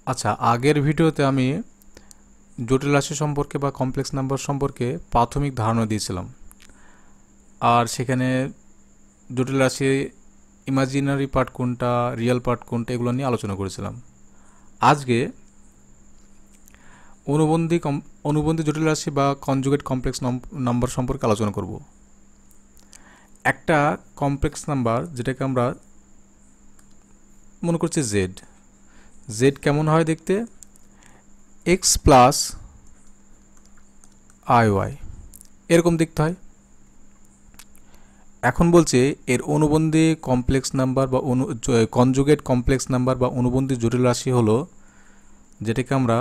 আচ্ছা, আগের ভিডিওতে আমি জটিল রাশি সম্পর্কে বা কমপ্লেক্স নাম্বার সম্পর্কে প্রাথমিক ধারণা দিয়েছিলাম। আর সেখানে জটিল রাশি ইমাজিনারি পার্ট কোনটা, রিয়েল পার্ট কোনটা, এগুলো নিয়ে আলোচনা করেছিলাম। আজকে অনুবন্ধী জটিল রাশি বা কনজুগেট কমপ্লেক্স নাম্বার সম্পর্কে আলোচনা করব। একটা কমপ্লেক্স নাম্বার যেটাকে আমরা মনে করছি জেড। জেড কেমন হয় দেখতে? এক্স প্লাস আই ওয়াই এরকম দেখতে হয়। এখন বলছে এর অনুবন্ধী কমপ্লেক্স নাম্বার বা কনজুগেট কমপ্লেক্স নাম্বার বা অনুবন্ধী জটিল রাশি হলো যেটাকে আমরা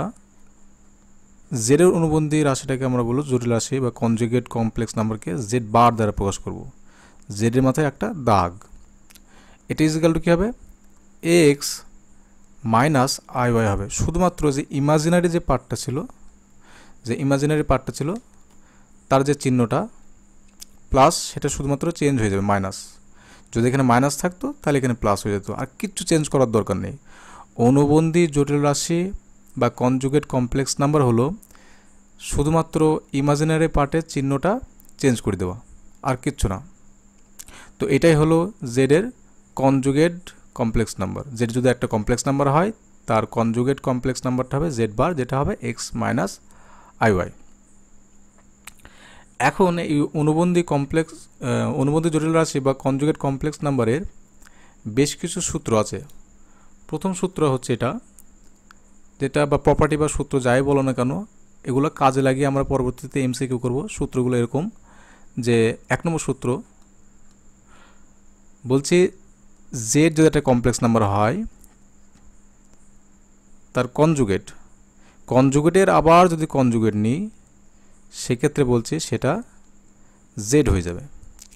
জেডের অনুবন্ধী রাশিটাকে আমরা বলবো জটিল রাশি বা কনজুগেট কমপ্লেক্স নাম্বারকে জেড বার দ্বারা প্রকাশ করব। জেডের মাথায় একটা দাগ, এটা ইজিক্যাল টু কী হবে? এক্স মাইনাস আই ওয়াই হবে। শুধুমাত্র যে ইমাজিনারি পার্টটা ছিল তার যে চিহ্নটা প্লাস, সেটা শুধুমাত্র চেঞ্জ হয়ে যাবে মাইনাস। যদি এখানে মাইনাস থাকতো তাহলে এখানে প্লাস হয়ে যেত, আর কিচ্ছু চেঞ্জ করার দরকার নেই। অনুবন্ধী জটিল রাশি বা কনজুগেট কমপ্লেক্স নাম্বার হলো শুধুমাত্র ইমাজিনারি পার্টের চিহ্নটা চেঞ্জ করে দেওয়া, আর কিচ্ছু না। তো এটাই হলো জেডের কনজুগেট কমপ্লেক্স নাম্বার। জেড যদি একটা কমপ্লেক্স নাম্বার হয় তার কনজুগেট কমপ্লেক্স নাম্বারটা হবে জেড বার, যেটা হবে এক্স মাইনাস আই ওয়াই। এখন এই অনুবন্ধী জটিল রাশি বা কনজুগেট কমপ্লেক্স নাম্বারের বেশ কিছু সূত্র আছে। প্রথম সূত্র হচ্ছে যেটা বা প্রপার্টি বা সূত্র যাই বলো না কেন, এগুলো কাজে লাগিয়ে আমরা পরবর্তীতে এমসিকিউ করব। সূত্রগুলো এরকম যে, 1 নম্বর সূত্র বলছি জেড যদি একটা কমপ্লেক্স নাম্বার হয় তার কনজুগেটের আবার যদি কনজুগেট নিই সেক্ষেত্রে বলছি সেটা জেড হয়ে যাবে।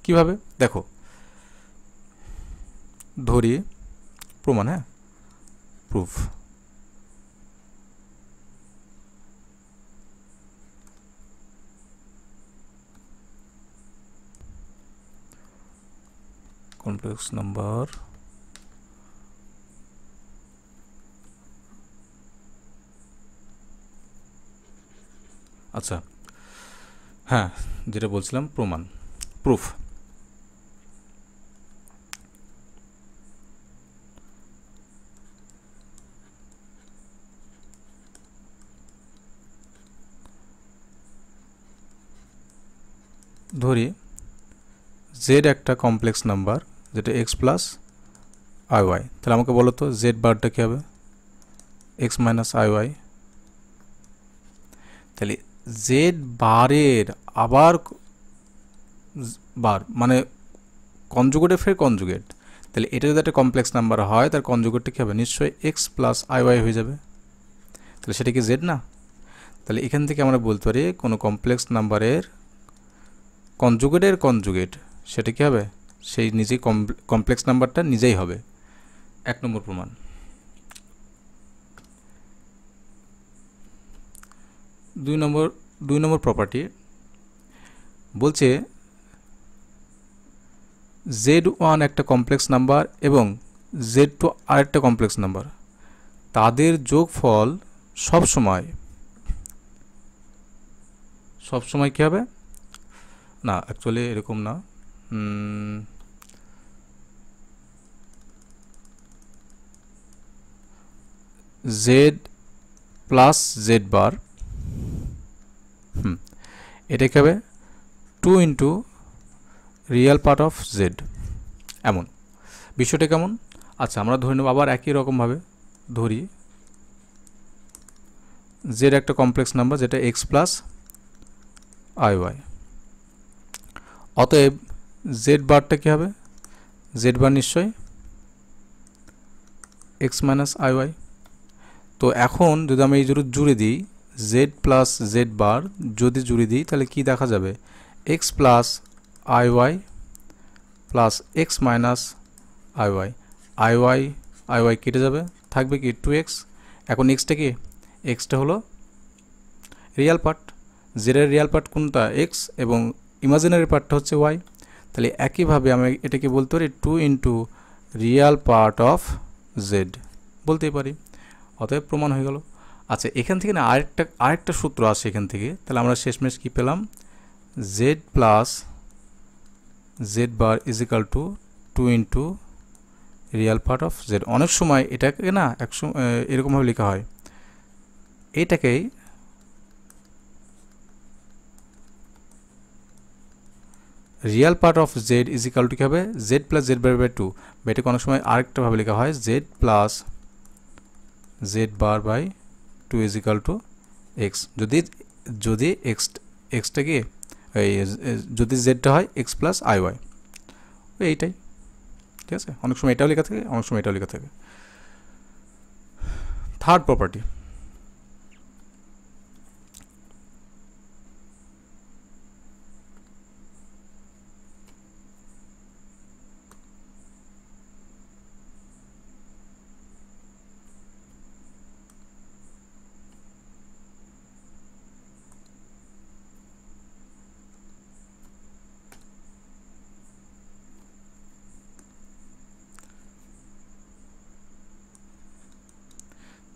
কিভাবে দেখো, ধরি প্রমাণ, প্রুফ। কমপ্লেক্স নাম্বার আচ্ছা, হ্যাঁ, যেটা বলছিলাম প্রমাণ, প্রুফ। ধরি জেড একটা কমপ্লেক্স নাম্বার যেটা এক্স প্লাস আই ওয়াই। তাহলে আমাকে বলো তো জেড বারটা কী হবে? X minus I y. তাহলে জেড বারের আবার বার মানে কনজুগেটের ফের কনজুগেট। তাহলে এটা যদি একটা কমপ্লেক্স নাম্বার হয় তার কনজুগেটটা কী হবে? নিশ্চয়ই এক্স প্লাস আই ওয়াই হয়ে যাবে। তাহলে সেটা কি জেড না? তাহলে এখান থেকে আমরা বলতে পারি কোনো কমপ্লেক্স নাম্বারের কনজুগেট সেটা কী হবে? সেই নিজেই কমপ্লেক্স নাম্বারটা নিজেই হবে। 1 নম্বর প্রমাণ। 2 নম্বর প্রপার্টি বলছে Z1 একটা কমপ্লেক্স নাম্বার এবং Z2 আরেকটা কমপ্লেক্স নাম্বার, তাদের যোগফল সবসময় কী হবে? না, অ্যাকচুয়ালি এরকম না। জেড প্লাস জেড বার, এটা কী হবে? 2 into real part of Z. এমন বিষয়টা কেমন? আচ্ছা, আমরা ধরে নেব আবার একই রকমভাবে। ধরি জেড একটা কমপ্লেক্স নাম্বার যেটা এক্স প্লাস আই ওয়াই। অতএব জেড বারটা কী হবে? জেড বার নিশ্চয়ই এক্স মাইনাস আই ওয়াই। তো এখন যদি আমি এই জুড়ে দিই জেড প্লাস জেড বার, যদি জুড়ে দিই তাহলে কি দেখা যাবে? X plus i plus x minus I y কেটে যাবে, থাকবে কি 2x। এখন এক্সটা কি? এক্সটা হলো রিয়াল পার্ট। জেডের রিয়াল পার্ট কোনটা? এক্স, এবং ইমাজিনারি পার্টটা হচ্ছে ওয়াই। তাহলে একইভাবে আমি এটাকে বলতে পারি 2 into real part of Z বলতেই পারি। অতএব প্রমাণ হয়ে গেল। আচ্ছা, এখান থেকে না আরেকটা সূত্র আসে এখান থেকে, তাহলে আমরা শেষমেশ কী পেলাম, Z plus Z bar is equal to 2 into real part of Z. অনেক সময় এটাকে না এরকমভাবে লেখা হয়, এটাকেই real part of Z is equal to কী হবে, Z plus Z bar by 2, বা এটাকে অনেক সময় আরেকটাভাবে লেখা হয় Z plus Z bar by 2 is equal to X. যদি এক্সটা কি এই যদি জেডটা হয় এক্স প্লাস আই ওয়াই, এইটাই ঠিক আছে। অনেক সময় এটাও লেখা থাকে, অনেক সময় এটাও লেখা থাকে। থার্ড প্রপার্টি,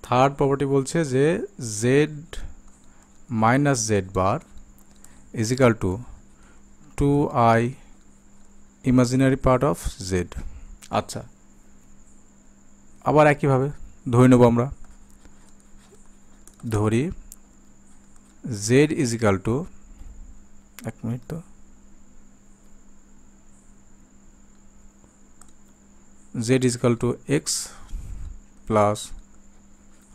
থার্ড প্রপার্টি বলছে যে z minus z bar is equal to 2i imaginary part of z. আচ্ছা, আবার একইভাবে ধরে নেব আমরা, ধরি জেড ইজ ইকাল টু, এক মিনিট, তো z is equal to x plus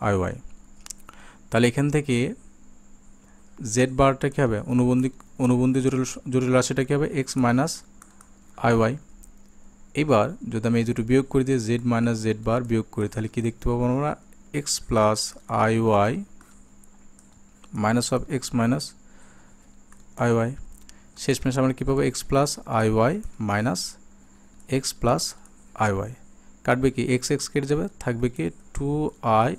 I y. তাহলে এখান থেকে জেড বারটা কী হবে, অনুবন্ধী জটিল রাশিটা কী হবে, এক্স মাইনাস আই ওয়াই। এবার যদি আমি এই দুটো বিয়োগ করে দিয়ে জেড মাইনাস জেড বার বিয়োগ করি, তাহলে কী দেখতে পাবো আমরা, x plus I y minus of x minus I y. শেষমেশ আমরা কী পাবো, x plus I y minus x plus I y. কাটবে কি, এক্স এক্স কেটে যাবে, থাকবে কি 2i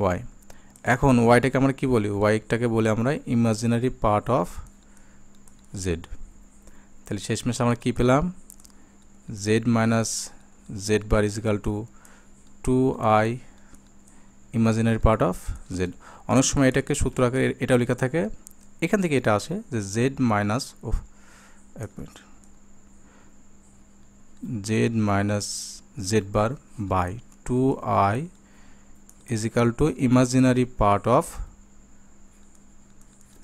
ওয়াই। এখন ওয়াইটাকে আমরা কি বলি, ওয়াইটাকে বলি আমরা ইমাজিনারি পার্ট অফ জেড। তাহলে শেষমেশ আমরা কি পেলাম, Z minus z bar is equal to 2i imaginary part of Z. অনেক সময় এটাকে সূত্র আকারে এটাও লেখা থাকে, এখান থেকে এটা আসে যে জেড মাইনাস এক minute, z minus z bar by 2i is equal to imaginary part of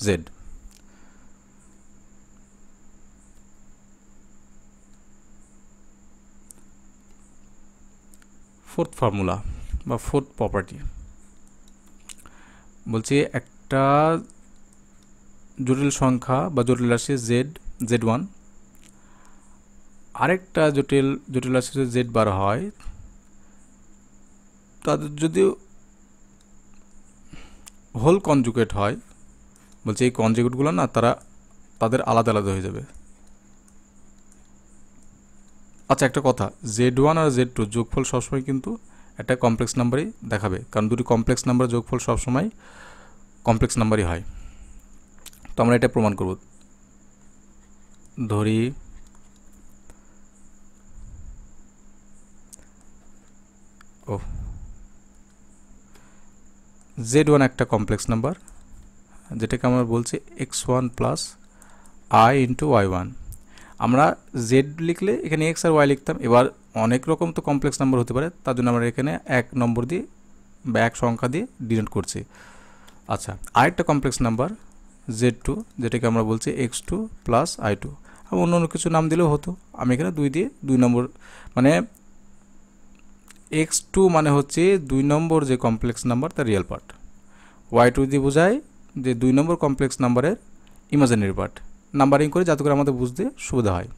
z। Fourth formula বা ফোর্থ প্রপার্টি বলছি, একটা জটিল সংখ্যা বা জটিল রাশি জেড ওয়ান, আরেকটা জটিল রাশি যদি জেড বার হয়, তাদের যদিও হোল কনজুগেট হয়, বলছে এই কনজুগেটগুলো না তাদের আলাদা আলাদা হয়ে যাবে। আচ্ছা, একটা কথা, জেড ওয়ান আর জেড টু যোগফল সবসময় কিন্তু একটা কমপ্লেক্স নাম্বারই দেখাবে, কারণ দুটি কমপ্লেক্স নাম্বার যোগফল সবসময় কমপ্লেক্স নাম্বারই হয়। তো আমরা এটা প্রমাণ করব। ধরি জেড ওয়ান একটা কমপ্লেক্স নাম্বার, যেটাকে আমরা বলছি x one plus i into y one. আমরা জেড লিখলে এখানে এক্স আর ওয়াই লিখতাম, এবার অনেক রকম তো কমপ্লেক্স নাম্বার হতে পারে, তার জন্য আমরা এখানে এক নম্বর দিয়ে বা এক সংখ্যা দিয়ে ডিনোট করছি। আচ্ছা, আরেকটা কমপ্লেক্স নাম্বার জেড টু, যেটাকে আমরা বলছি X two plus I two, আর অন্য কিছু নাম দিলেও হতো। আমি এখানে 2 দিয়ে 2 নম্বর, মানে এক্স টু মানে হচ্ছে 2 নম্বর যে কমপ্লেক্স নাম্বার তার রিয়েল পার্ট, ওয়াই টু দিয়ে বোঝায় যে 2 নম্বর কমপ্লেক্স নাম্বারের ইমাজিনারি পার্ট। নাম্বারিং করে যাতে করে আমাদের বুঝতে সুবিধা হয়।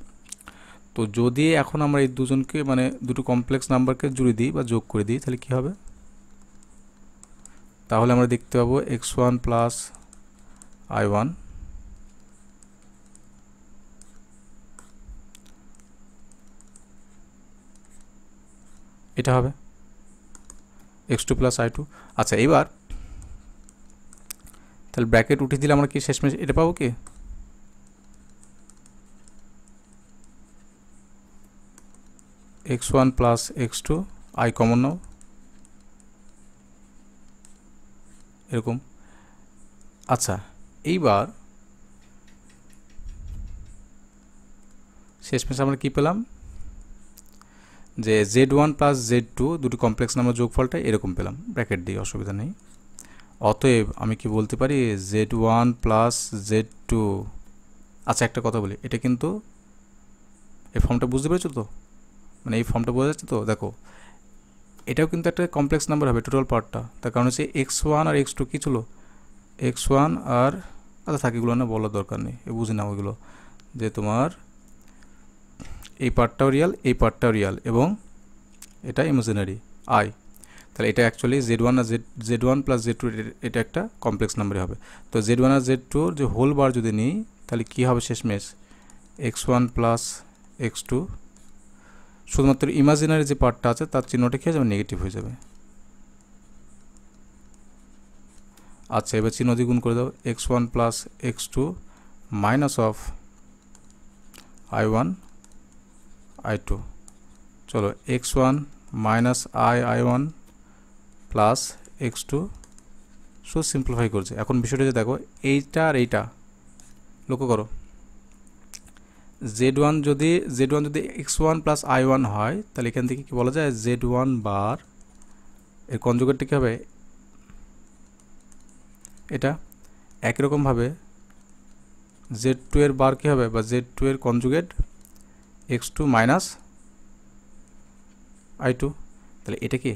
তো যদি এখন আমরা এই দুজনকে মানে দুটো কমপ্লেক্স নাম্বারকে জুড়ে দিই বা যোগ করে দিই, তাহলে কী হবে, তাহলে আমরা দেখতে পাবো x one plus i one এটা হবে x two plus I two. আচ্ছা, এবার তাহলে ব্র্যাকেট উঠিয়ে দিলে আমরা কি শেষমেশ এটা পাবো কি, X one plus X two, I common নাও, এরকম। আচ্ছা, এইবার শেষমেশ আমরা কী পেলাম, যে z1 প্লাস z2 দুটি কমপ্লেক্স নাম্বার যোগফলটা এরকম পেলাম, ব্র্যাকেট দিয়ে অসুবিধা নেই। অতএব আমি কি বলতে পারি z1 প্লাস z2। আচ্ছা, একটা কথা বলি, এটা কিন্তু এই ফর্মটা বুঝতে পেরেছো তো, মানে এই ফর্মটা বোঝা যাচ্ছে তো? দেখো, এটাও কিন্তু একটা কমপ্লেক্স নাম্বার হবে টোটাল পার্টটা, তার কারণ হচ্ছে x1 আর x2 কী ছিল, x1 আর আচ্ছা থাক, এগুলো না বলার দরকার নেই, বুঝে নাও ওইগুলো, যে তোমার এই পার্টটাও রিয়াল, এই পার্টটাও রিয়াল, এবং এটা ইমাজিনারি আই। তাহলে এটা অ্যাকচুয়ালি z1 আর z1 প্লাস z2 এটা একটা কমপ্লেক্স নাম্বারই হবে। তো z1 আর z2 যে হোল বার যদি নিই তাহলে কী হবে শেষমেশ, x1 প্লাস x2, শুধুমাত্র ইমাজিনারি যে পার্টটা আছে তার চিহ্নটা কী হয়ে যাবে, নেগেটিভ হয়ে যাবে। আচ্ছা, এবার চিহ্ন দিয়ে গুণ করে দাও, x1 plus x2 minus of i1 i2। চলো, x1 minus i1 plus x2, শুধু সিম্পলিফাই করছে। এখন বিষয়টা যে দেখো, এইটা আর এইটা লক্ষ্য করো, z1 যদি x1 প্লাস i1 হয় তাহলে এখান থেকে কি বলা যায়, z1 বার এর কনজুগেটটা কী হবে, এটা। একই রকমভাবে z2 এর বার কী হবে, বা z2 এর কনজুগেট x2 মাইনাস i2। তাহলে এটা কি,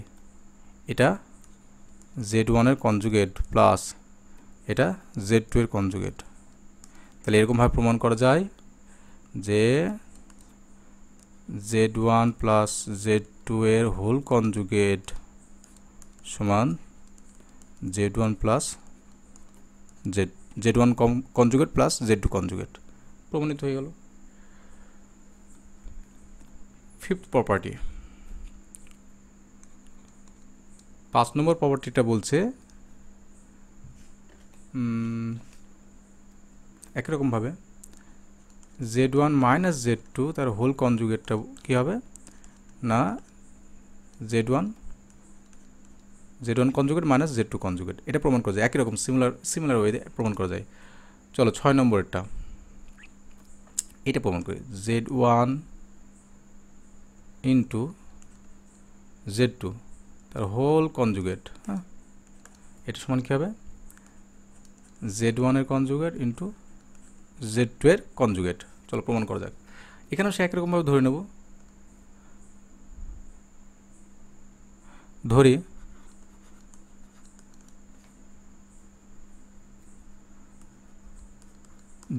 এটা z1 এর কনজুগেট প্লাস এটা z2 এর কনজুগেট। তাহলে এরকমভাবে প্রমাণ করা যায় যে z1 প্লাস z2 এর হোল কনজুগেট সমান z1 plus z1 conjugate plus z2 conjugate, প্রমাণিত হয়ে গেল। ফিফথ প্রপার্টি, 5 নম্বর প্রপার্টিটা বলছে একই রকমভাবে z1 মাইনাস z2 তার হোল কনজুগেটটা কী হবে না, z1 conjugate minus z2 conjugate, এটা প্রমাণ করা যায় একই রকম সিমিলার ওয়েতে প্রমাণ করা যায়। চলো 6 নম্বরটা, এটা প্রমাণ করি, z1 ইন্টু z2 তার হোল কনজুগেট, হ্যাঁ, এটা সমান কী হবে, z1 এর কনজুগেট ইন্টু z2 এর কনজুগেট। চলো প্রমাণ করা যাক। এখানেও সে একরকমভাবে ধরে নেব, ধরি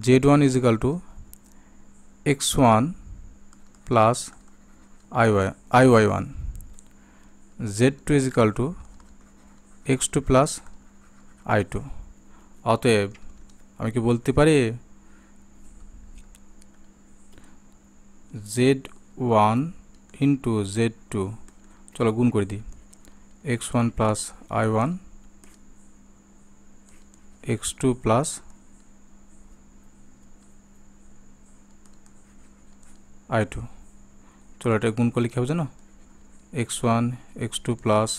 z1 is equal to x1 plus iy1, z2 is equal to x2 plus i2। অতএব আমি কি বলতে পারি z1 ইন্টু z2, চলো গুণ করে দিই, x1 plus i1 x2 plus i2। চলো এটা গুণ করলে কী হবে জানো, x1 x2 plus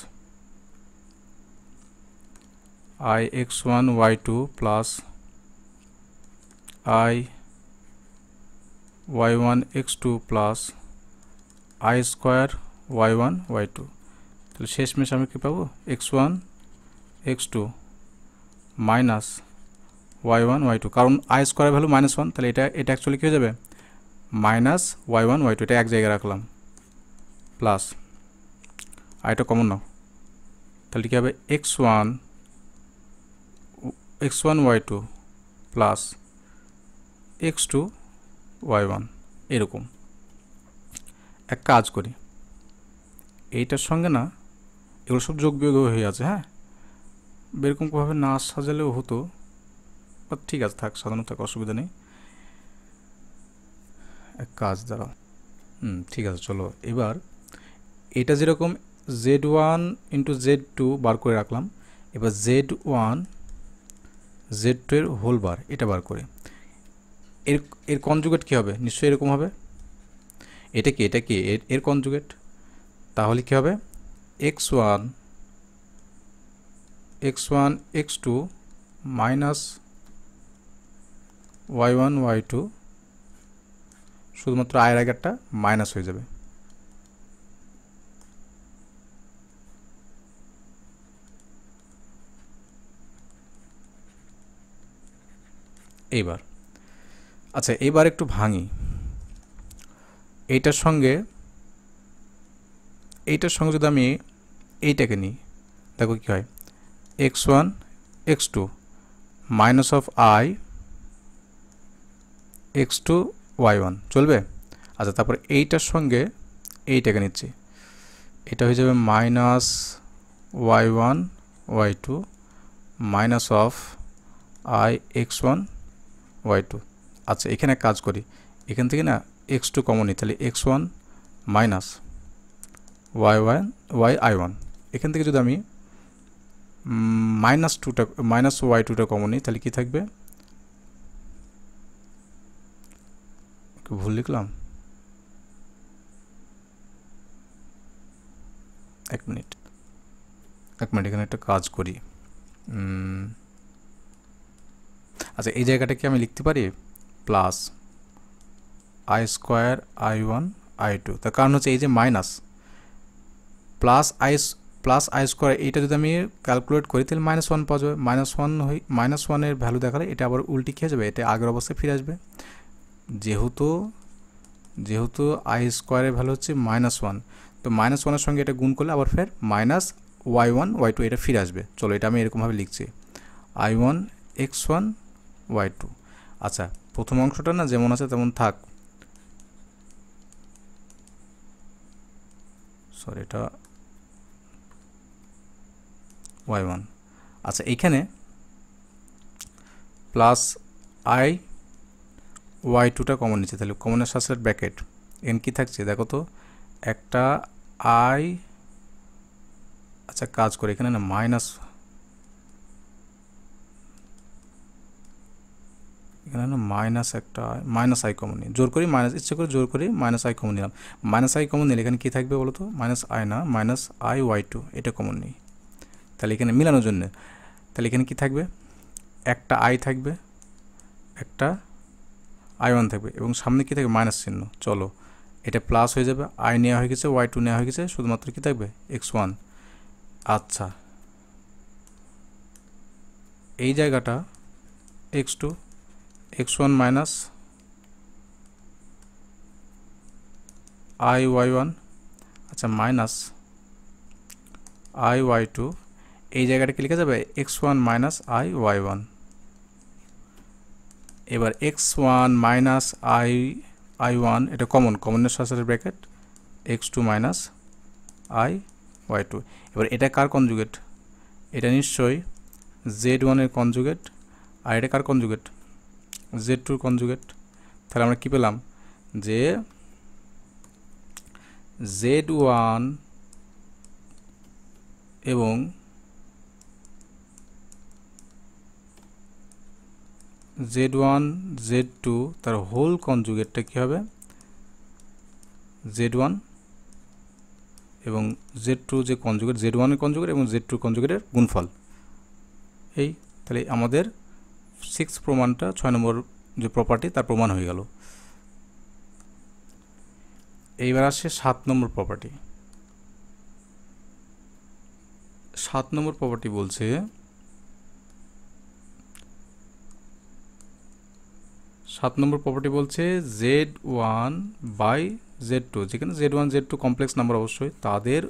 I x1 y2 plus I y1 x2 plus I square y1 y2। তাহলে শেষমেশ আমি কী পাবো, x1 x2 minus y1 y2, কারণ I স্কোয়ার ভ্যালু -1, তাহলে এটা অ্যাকচুয়ালি কী হয়ে যাবে, মাইনাস y1 y2, এটা এক জায়গায় রাখলাম, প্লাস আইটা কমন নাও, তাহলে কী হবে x1 y2 plus x2 y1। এরকম এক কাজ করি, এইটার সঙ্গে না এগুলো সব যোগ বিয়োগ হয়ে আছে, হ্যাঁ, এরকমভাবে না সাজালেও হতো, বাট ঠিক আছে থাক, সাজানো থাক, অসুবিধা নেই। এক কাজ দাঁড়াও, ঠিক আছে চলো, এবার এটা যেরকম z1 ইন্টু z2 বার করে রাখলাম, এবার z1 z2 এর হোল বার এটা বার করে এর কনজুগেট কী হবে, নিশ্চয়ই এরকম হবে, এটা কি এর কনজুগেট, তাহলে কী হবে x1 x1 x2 minus y1 y2 শুধুমাত্র আয়ের আগে একটা মাইনাস হয়ে যাবে। এইবার আচ্ছা, এইবার একটু ভাঙি। এইটার সঙ্গে যদি আমি এইটাকে নিই, দেখো কি হয়, x1 x2 minus of i x2 y1 চলবে। আচ্ছা, তারপর এইটার সঙ্গে এইটাকে নিচ্ছি, এটা হয়ে যাবে minus y1 y2 minus of i x1 y2। আচ্ছা, এখানে কাজ করি, এখান থেকে না x2 কমন নিই, তাহলে x1 মাইনাস y1 y1। এখান থেকে যদি আমি মাইনাস y2টা কমন নিই, তাহলে কি থাকবে, ভুল লিখলাম, এক মিনিট এখানে একটা কাজ করি। আচ্ছা, এই জায়গাটা কি আমি লিখতে পারি plus I square i1 i2, তার কারণ হচ্ছে এই যে মাইনাস প্লাস আই স্কোয়ার, এইটা যদি আমি ক্যালকুলেট করি তাহলে -1 পাওয়া যাবে। -1 ভ্যালু দেখালে এটা আবার উল্টি খেয়ে যাবে, এটা আগের অবস্থায় ফিরে আসবে। যেহেতু আই স্কোয়ারের ভ্যালু হচ্ছে -1, তো -1 সঙ্গে এটা গুণ করলে আবার ফের মাইনাস y1 y2 এটা ফিরে আসবে। চলো, এটা আমি এরকমভাবে লিখছি, i1 x1 y2। আচ্ছা, প্রথম অংশটা না যেমন আছে তেমন থাক, সরি এটা y1। আচ্ছা, এইখানে প্লাস i y2টা কমন নিচ্ছে, তাহলে কমনের সাথে ব্র্যাকেট এন কি থাকছে দেখো তো, একটা i, আচ্ছা কাজ করে এখানে না মাইনাস, এখানে না মাইনাস একটা মাইনাস আই কমন নিই, জোর করি মাইনাস, ইচ্ছে করে জোর করি মাইনাস আই কমন নিলাম। মাইনাস আই কমন নিলে এখানে কী থাকবে বলো তো, মাইনাস আই না মাইনাস i y2, এটা কমন নিই, তাহলে এখানে মিলানোর জন্য, তাহলে এখানে কি থাকবে, একটা i থাকবে, একটা i1 থাকবে, এবং সামনে কি থাকবে মাইনাস চিহ্ন। চলো, এটা প্লাস হয়ে যাবে, i নেওয়া হয়ে গেছে, y2 নেওয়া হয়ে গেছে, শুধুমাত্র কি থাকবে x1। আচ্ছা, এই জায়গাটা x2 x1 minus i y1, আচ্ছা মাইনাস i y2, এই জায়গাটা কি লেখা যাবে x1 মাইনাস i y1। এবার x1 মাইনাস i i1 এটা কমনের সাথে bracket x2 minus i y2। এবার এটা কার কনজুগেট, এটা নিশ্চয়ই z1 এর কনজুগেট, আর এটা কার কনজুগেট, z2 এর কনজুগেট। তাহলে আমরা কি পেলাম যে z1 এবং z1 z2 তার হোল কনজুগেটটা কী হবে, z1 এবং z2 যে কনজুগেট, z1 এর কনজুগেট এবং z2 কনজুগেটের গুণফল। এই তাহলে আমাদের 6 প্রমাণটা 6 নম্বর যে প্রপার্টি তার প্রমাণ হয়ে গেল। এইবার আসছে 7 নম্বর প্রপার্টি। 7 নম্বর প্রপার্টি বলছে z1 বাই z2, যেখানে z1 z2 কমপ্লেক্স নাম্বার অবশ্যই, তাদের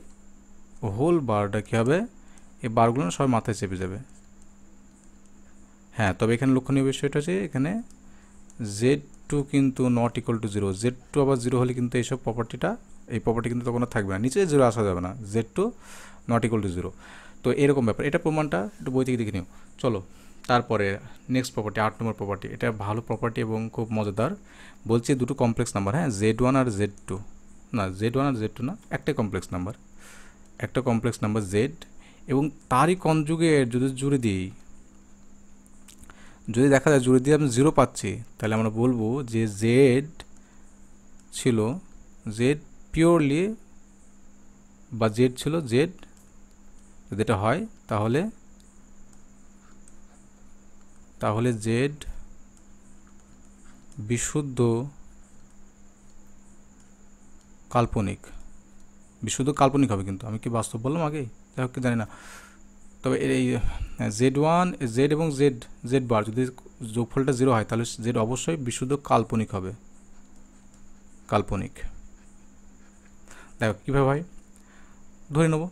হোল বারটা কী হবে, এই বারগুলো সবাই মাথায় চেপে যাবে। হ্যাঁ, তবে এখানে লক্ষণীয় বিষয়টা হচ্ছে এখানে z2 কিন্তু নট ইকুয়াল টু 0, z2 আবার 0 হলে কিন্তু এই প্রপার্টি কিন্তু তখন থাকবে না, নিচে 0 আসা যাবে না, z2 নট ইকুয়াল টু 0। তো এরকম ব্যাপার, এটা প্রমাণটা একটু বই থেকে দেখে নিও। চলো, তারপরে নেক্সট প্রপার্টি 8 নম্বর প্রপার্টি, এটা ভালো প্রপার্টি এবং খুব মজাদার। বলছি দুটো কমপ্লেক্স নাম্বার, হ্যাঁ z1 আর z2 না, একটা কমপ্লেক্স নাম্বার z, এবং তারই কনজুগেট যদি দেখা যায় জুড়ে দিয়ে আমি 0 পাচ্ছি, তাহলে আমরা বলবো যে z পিওরলি বা z ছিল z, যদি এটা হয় তাহলে তাহলে জেড বিশুদ্ধ কাল্পনিক, বিশুদ্ধ কাল্পনিক হবে, কিন্তু আমি কি বাস্তব বললাম আগে, যাই হোক জানি না। তবে এই Z1 জেড এবং জেড বার যদি যোগফলটা 0 হয় তাহলে জেড অবশ্যই বিশুদ্ধ কাল্পনিক হবে, কাল্পনিক। দেখো কীভাবে হয়, ধরে নেব,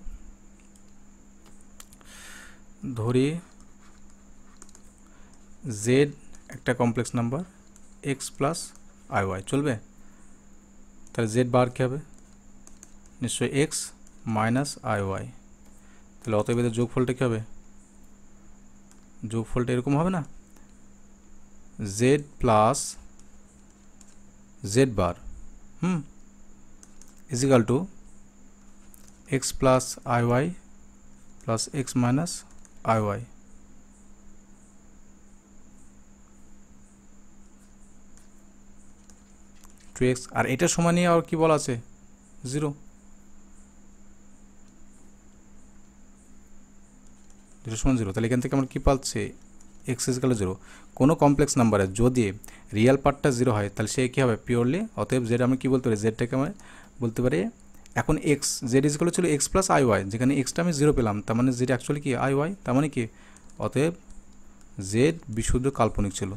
ধরি জেড একটা complex number x plus I y, চলবে? তাহলে জেড বার কী হবে, নিশ্চয়ই এক্স মাইনাস আই ওয়াই। তাহলে অতএব এদের যোগফলটা কী হবে, যোগফলটা এরকম হবে না, Z plus Z bar is equal to x plus I Y plus x minus I Y. Two X, আর এটা সমানই আর কি বলা আছে, 0, 0 সমান 0। তাহলে এখান থেকে আমরা কী পাচ্ছি, এক্স ইজিক্যাল টু 0। কোনো কমপ্লেক্স নাম্বারে যদি রিয়েল পার্টটা 0 হয় তাহলে সে কী হবে, পিওরলি। অতএব জেড আমি কী বলতে পারি, জেডটাকে আমি বলতে পারি এখন এক্স, জেড ইজিক্যাল ছিল এক্স প্লাস আই ওয়াই, যেখানে এক্সটা আমি 0 পেলাম, তার মানে জেড অ্যাকচুয়ালি কি আই ওয়াই, তার মানে কি, অতএব জেড বিশুদ্ধ কাল্পনিক ছিল,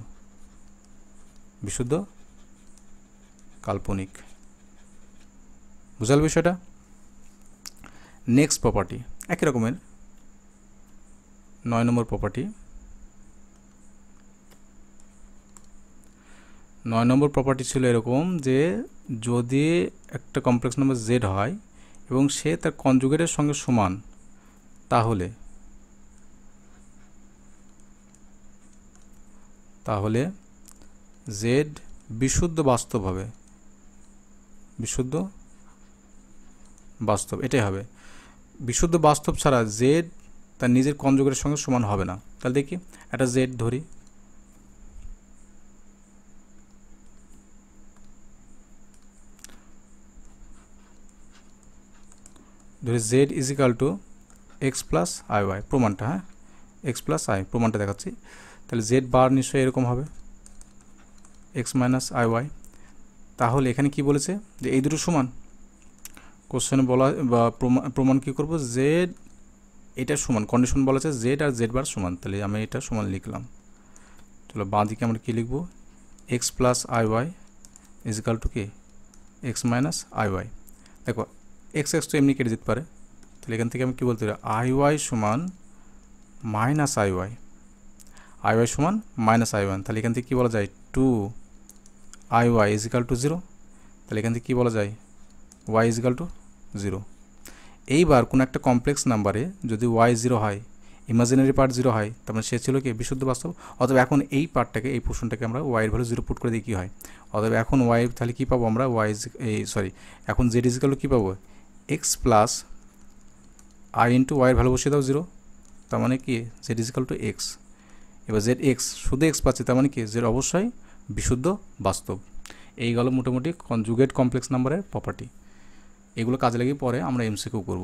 বিশুদ্ধ কাল্পনিক। বুঝাল বিষয়টা? নেক্সট প্রপার্টি একই রকমের, 9 নম্বর প্রপার্টি। 9 নম্বর প্রপার্টি ছিল এরকম যে যদি একটা কমপ্লেক্স নাম্বার জেড হয় এবং সে তার কনজুগেটের সঙ্গে সমান, তাহলে জেড বিশুদ্ধ বাস্তব হবে, বিশুদ্ধ বাস্তব, এটাই হবে। বিশুদ্ধ বাস্তব ছাড়া জেড তার নিজের কনজুগেটের সঙ্গে সমান হবে না। তাহলে দেখি একটা জেড ধরি, z is equal to x plus I y, প্রমাণটা, হ্যাঁ এক্স প্লাস আই, প্রমাণটা দেখাচ্ছি। তাহলে জেড বার নিশ্চয়ই এরকম হবে, এক্স মাইনাস আই ওয়াই। তাহলে এখানে কি বলেছে যে এই দুটো সমান, কোশ্চেনে বলা বা প্রমাণ কী করবো, জেড এটা সমান, কন্ডিশন বলা আছে জেড আর জেড বার সমান, তাহলে আমি এটা সমান লিখলাম। চলো বাঁ দিকে আমরা কী লিখবো, x plus I y is equal to কি এক্স মাইনাস আই ওয়াই। দেখো এক্স এক্স তো এমনি কেটে যেতে পারে, তাহলে এখান থেকে আমি কী বলতে পারি, আই ওয়াই সমান minus I y, i y সমান মাইনাস আই ওয়ান। তাহলে এখান থেকে কী বলা যায়, 2 আই ওয়াই ইজিক্যাল টু 0। তাহলে এখান থেকে কী বলা যায়, ওয়াই ইজিক্যাল টু 0। এইবার কোনো একটা কমপ্লেক্স নাম্বারে যদি ওয়াই 0 হয়, ইমাজিনারি পার্ট 0 হয়, তার মানে সে ছিল কি বিশুদ্ধ বাস্তব। অথবা এখন এই পার্টটাকে, এই পোর্শনটাকে আমরা ওয়াইয়ের ভ্যালু 0 পুট করে দিয়ে কী হয়, অথবা এখন ওয়াই, তাহলে কী পাবো আমরা, ওয়াই এখন জেড ইজিক্যাল টু কী পাবো, এক্স প্লাস আই ইন্টু ওয়াইয়ের ভ্যালু বসিয়ে দাও 0, তার মানে কি জেড ইজিক্যাল টু এক্স। এবার জেড এক্স, শুধু এক্স পাচ্ছি, তার মানে কি জেড অবশ্যই বিশুদ্ধ বাস্তব। এই গেল মোটামুটি কনজুগেট কমপ্লেক্স নাম্বারের প্রপার্টি। এগুলো কাজে লাগিয়ে পরে আমরা এমসিকিউ করব।